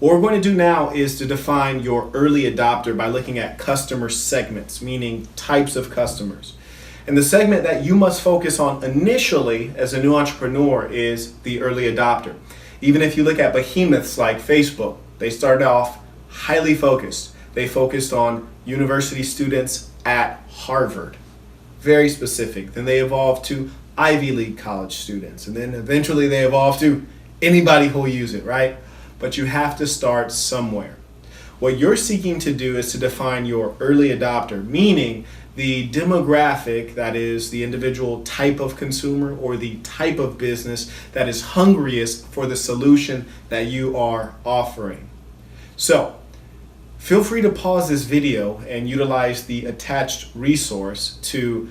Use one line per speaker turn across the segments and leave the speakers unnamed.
What we're going to do now is to define your early adopter by looking at customer segments, meaning types of customers. And the segment that you must focus on initially as a new entrepreneur is the early adopter. Even if you look at behemoths like Facebook, they started off highly focused. They focused on university students at Harvard, very specific. Then they evolved to Ivy League college students, and then eventually they evolved to anybody who'll use it, right? But you have to start somewhere. What you're seeking to do is to define your early adopter, meaning the demographic, that is the individual type of consumer or the type of business that is hungriest for the solution that you are offering. So feel free to pause this video and utilize the attached resource to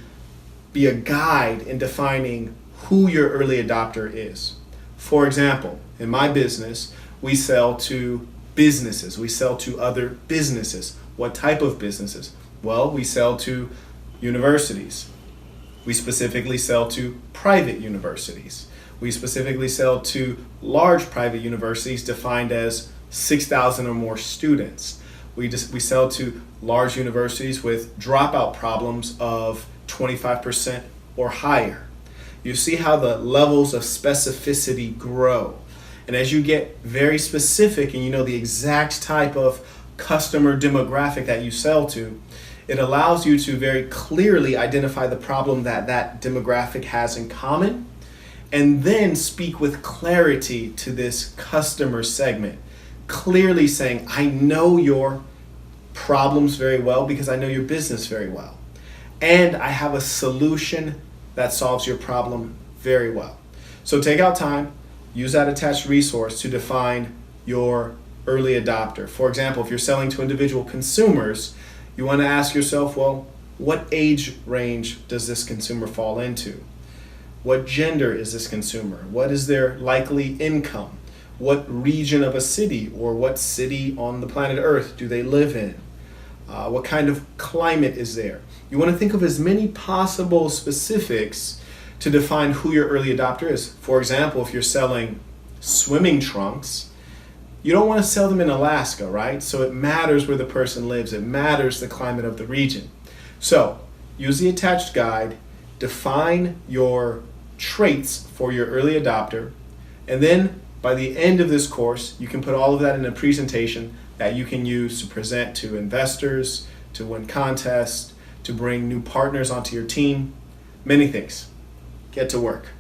be a guide in defining who your early adopter is. For example, in my business, we sell to businesses. We sell to other businesses. What type of businesses? Well, we sell to universities. We specifically sell to private universities. We specifically sell to large private universities defined as 6,000 or more students. We sell to large universities with dropout problems of 25% or higher. You see how the levels of specificity grow. And as you get very specific and you know the exact type of customer demographic that you sell to, it allows you to very clearly identify the problem that that demographic has in common, and then speak with clarity to this customer segment. Clearly saying, I know your problems very well because I know your business very well. And I have a solution that solves your problem very well. So take out time, use that attached resource to define your early adopter. For example, if you're selling to individual consumers, you want to ask yourself, well, what age range does this consumer fall into? What gender is this consumer? What is their likely income? What region of a city or what city on the planet Earth do they live in? What kind of climate is there? You want to think of as many possible specifics to define who your early adopter is. For example, if you're selling swimming trunks, you don't want to sell them in Alaska, right? So it matters where the person lives. It matters the climate of the region. So use the attached guide, define your traits for your early adopter, and then by the end of this course, you can put all of that in a presentation that you can use to present to investors, to win contests, to bring new partners onto your team, many things. Get to work.